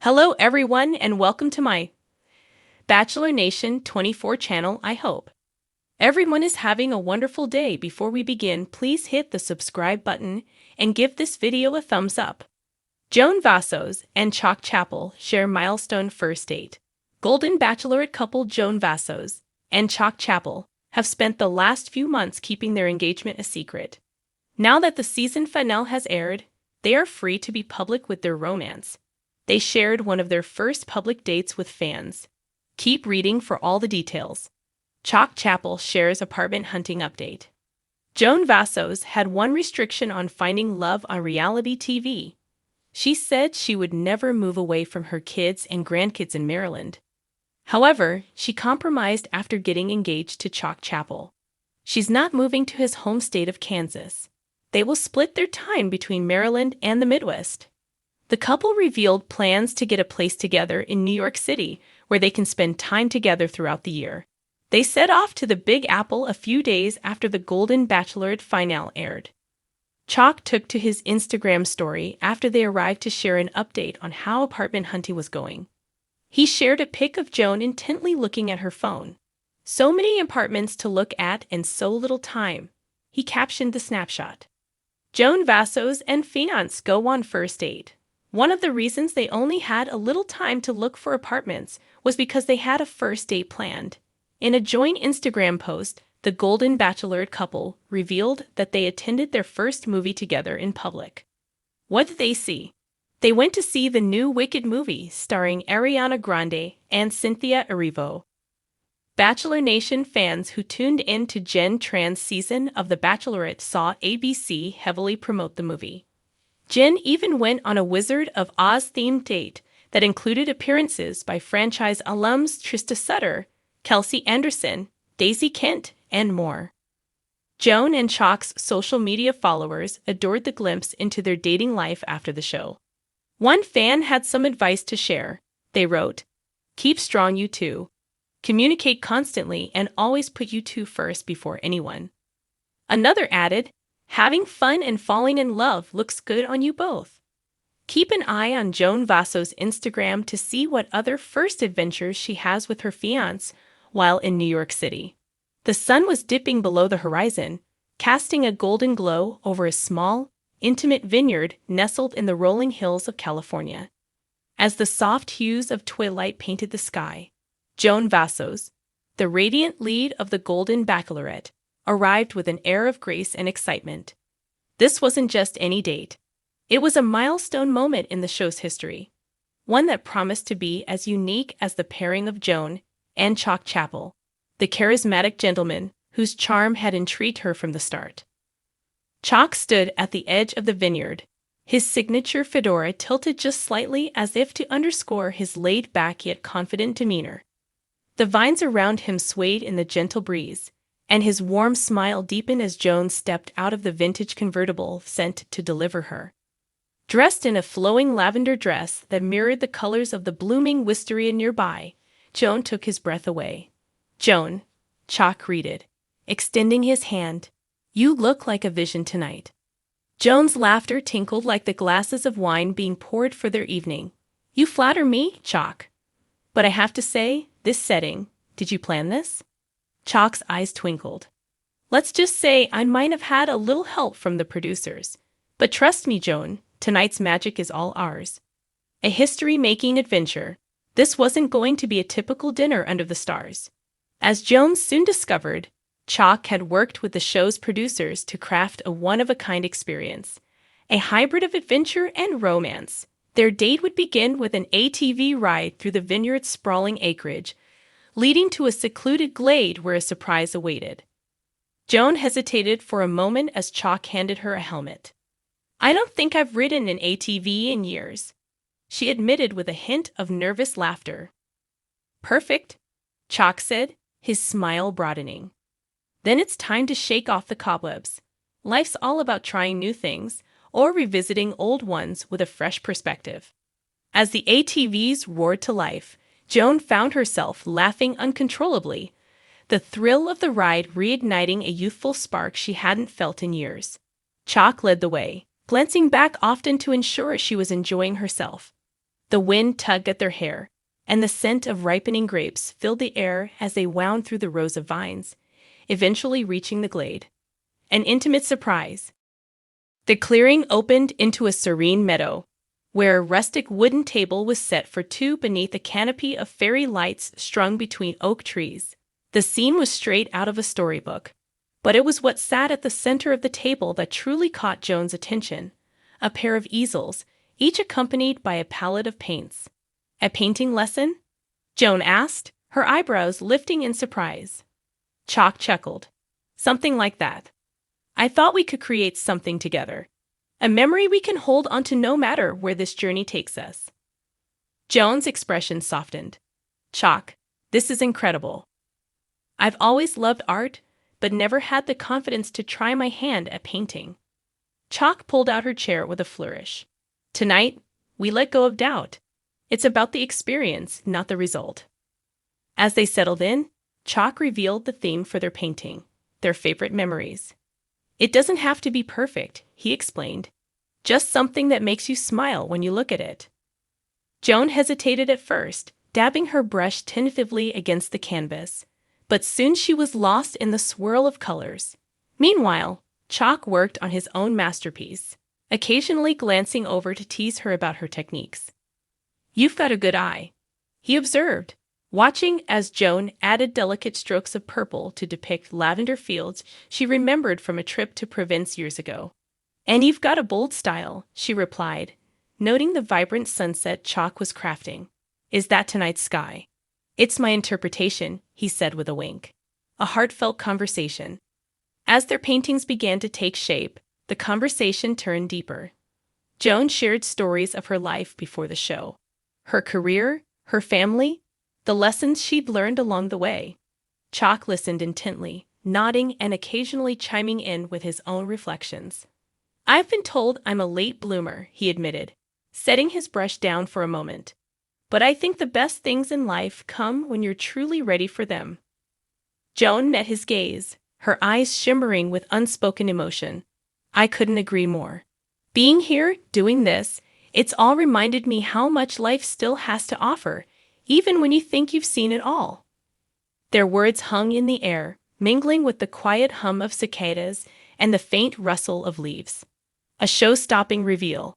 Hello everyone and welcome to my Bachelor Nation 24 channel. I hope everyone is having a wonderful day. Before we begin, please hit the subscribe button and give this video a thumbs up. Joan Vassos and Chock Chapple share milestone first date. Golden Bachelorette couple Joan Vassos and Chock Chapple have spent the last few months keeping their engagement a secret. Now that the season finale has aired, they are free to be public with their romance. They shared one of their first public dates with fans. Keep reading for all the details. Chock Chapple shares apartment hunting update. Joan Vassos had one restriction on finding love on reality TV. She said she would never move away from her kids and grandkids in Maryland. However, she compromised after getting engaged to Chock Chapple. She's not moving to his home state of Kansas. They will split their time between Maryland and the Midwest. The couple revealed plans to get a place together in New York City where they can spend time together throughout the year. They set off to the Big Apple a few days after the Golden Bachelorette finale aired. Chock took to his Instagram story after they arrived to share an update on how apartment hunting was going. He shared a pic of Joan intently looking at her phone. "So many apartments to look at and so little time," he captioned the snapshot. Joan Vassos and fiancé go on first date. One of the reasons they only had a little time to look for apartments was because they had a first date planned. In a joint Instagram post, the Golden Bachelorette couple revealed that they attended their first movie together in public. What did they see? They went to see the new Wicked movie starring Ariana Grande and Cynthia Erivo. Bachelor Nation fans who tuned in to Jen Tran's season of The Bachelorette saw ABC heavily promote the movie. Jen even went on a Wizard of Oz-themed date that included appearances by franchise alums Trista Sutter, Kelsey Anderson, Daisy Kent, and more. Joan and Chock's social media followers adored the glimpse into their dating life after the show. One fan had some advice to share. They wrote, "Keep strong, you two. Communicate constantly and always put you two first before anyone." Another added, "Having fun and falling in love looks good on you both." Keep an eye on Joan Vassos' Instagram to see what other first adventures she has with her fiancé while in New York City. The sun was dipping below the horizon, casting a golden glow over a small, intimate vineyard nestled in the rolling hills of California. As the soft hues of twilight painted the sky, Joan Vassos, the radiant lead of the Golden Bachelorette, arrived with an air of grace and excitement. This wasn't just any date. It was a milestone moment in the show's history, one that promised to be as unique as the pairing of Joan and Chock Chapple, the charismatic gentleman whose charm had intrigued her from the start. Chock stood at the edge of the vineyard, his signature fedora tilted just slightly as if to underscore his laid-back yet confident demeanor. The vines around him swayed in the gentle breeze, and his warm smile deepened as Joan stepped out of the vintage convertible sent to deliver her. Dressed in a flowing lavender dress that mirrored the colors of the blooming wisteria nearby, Joan took his breath away. "Joan," Chock greeted, extending his hand, "you look like a vision tonight." Joan's laughter tinkled like the glasses of wine being poured for their evening. "You flatter me, Chock. But I have to say, this setting, did you plan this?" Chock's eyes twinkled. "Let's just say I might have had a little help from the producers. But trust me, Joan, tonight's magic is all ours. A history-making adventure. This wasn't going to be a typical dinner under the stars." As Joan soon discovered, Chock had worked with the show's producers to craft a one-of-a-kind experience, a hybrid of adventure and romance. Their date would begin with an ATV ride through the vineyard's sprawling acreage, leading to a secluded glade where a surprise awaited. Joan hesitated for a moment as Chock handed her a helmet. "I don't think I've ridden an ATV in years," she admitted with a hint of nervous laughter. "Perfect," Chock said, his smile broadening. "Then it's time to shake off the cobwebs. Life's all about trying new things or revisiting old ones with a fresh perspective." As the ATVs roared to life, Joan found herself laughing uncontrollably, the thrill of the ride reigniting a youthful spark she hadn't felt in years. Chock led the way, glancing back often to ensure she was enjoying herself. The wind tugged at their hair, and the scent of ripening grapes filled the air as they wound through the rows of vines, eventually reaching the glade. An intimate surprise. The clearing opened into a serene meadow, where a rustic wooden table was set for two beneath a canopy of fairy lights strung between oak trees. The scene was straight out of a storybook, but it was what sat at the center of the table that truly caught Joan's attention. A pair of easels, each accompanied by a palette of paints. A painting lesson? Joan asked, her eyebrows lifting in surprise. Chock chuckled. Something like that. I thought we could create something together. A memory we can hold onto no matter where this journey takes us. Joan's expression softened. Chock, this is incredible. I've always loved art, but never had the confidence to try my hand at painting. Chock pulled out her chair with a flourish. Tonight, we let go of doubt. It's about the experience, not the result. As they settled in, Chock revealed the theme for their painting, their favorite memories. It doesn't have to be perfect, he explained. Just something that makes you smile when you look at it. Joan hesitated at first, dabbing her brush tentatively against the canvas, but soon she was lost in the swirl of colors. Meanwhile, Chock worked on his own masterpiece, occasionally glancing over to tease her about her techniques. You've got a good eye, he observed, watching as Joan added delicate strokes of purple to depict lavender fields she remembered from a trip to Provence years ago. And you've got a bold style, she replied, noting the vibrant sunset Chock was crafting. Is that tonight's sky? It's my interpretation, he said with a wink. A heartfelt conversation. As their paintings began to take shape, the conversation turned deeper. Joan shared stories of her life before the show. Her career, her family, the lessons she'd learned along the way. Chock listened intently, nodding and occasionally chiming in with his own reflections. I've been told I'm a late bloomer, he admitted, setting his brush down for a moment. But I think the best things in life come when you're truly ready for them. Joan met his gaze, her eyes shimmering with unspoken emotion. I couldn't agree more. Being here, doing this, it's all reminded me how much life still has to offer, even when you think you've seen it all. Their words hung in the air, mingling with the quiet hum of cicadas and the faint rustle of leaves. A show-stopping reveal.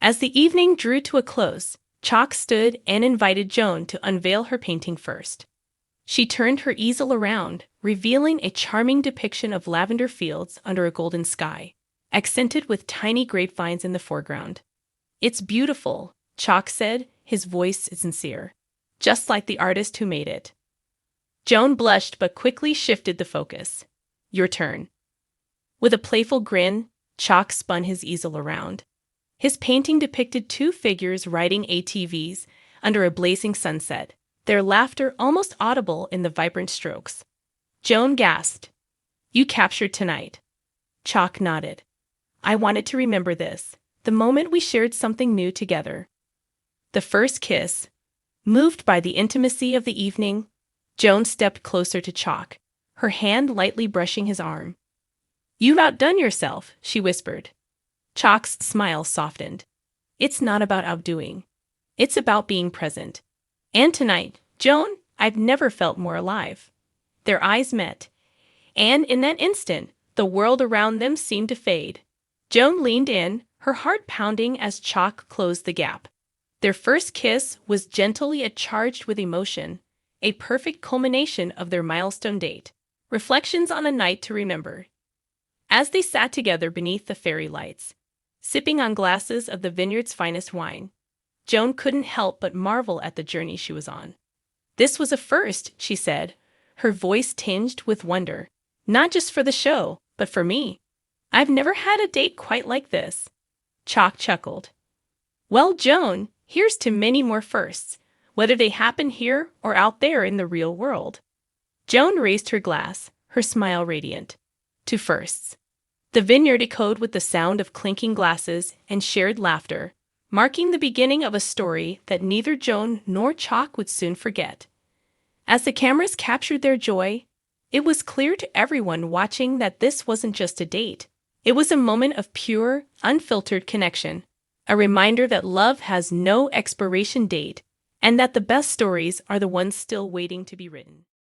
As the evening drew to a close, Chock stood and invited Joan to unveil her painting first. She turned her easel around, revealing a charming depiction of lavender fields under a golden sky, accented with tiny grapevines in the foreground. It's beautiful, Chock said, his voice sincere, just like the artist who made it. Joan blushed but quickly shifted the focus. Your turn. With a playful grin, Chock spun his easel around. His painting depicted two figures riding ATVs under a blazing sunset, their laughter almost audible in the vibrant strokes. Joan gasped. You captured tonight. Chock nodded. I wanted to remember this, the moment we shared something new together. The first kiss. Moved by the intimacy of the evening, Joan stepped closer to Chock, her hand lightly brushing his arm. You've outdone yourself, she whispered. Chock's smile softened. It's not about outdoing. It's about being present. And tonight, Joan, I've never felt more alive. Their eyes met, and in that instant, the world around them seemed to fade. Joan leaned in, her heart pounding as Chock closed the gap. Their first kiss was gentle yet charged with emotion, a perfect culmination of their milestone date. Reflections on a night to remember. As they sat together beneath the fairy lights, sipping on glasses of the vineyard's finest wine, Joan couldn't help but marvel at the journey she was on. This was a first, she said, her voice tinged with wonder. Not just for the show, but for me. I've never had a date quite like this. Chock chuckled. Well, Joan, here's to many more firsts, whether they happen here or out there in the real world. Joan raised her glass, her smile radiant. To firsts. The vineyard echoed with the sound of clinking glasses and shared laughter, marking the beginning of a story that neither Joan nor Chock would soon forget. As the cameras captured their joy, it was clear to everyone watching that this wasn't just a date. It was a moment of pure, unfiltered connection, a reminder that love has no expiration date and that the best stories are the ones still waiting to be written.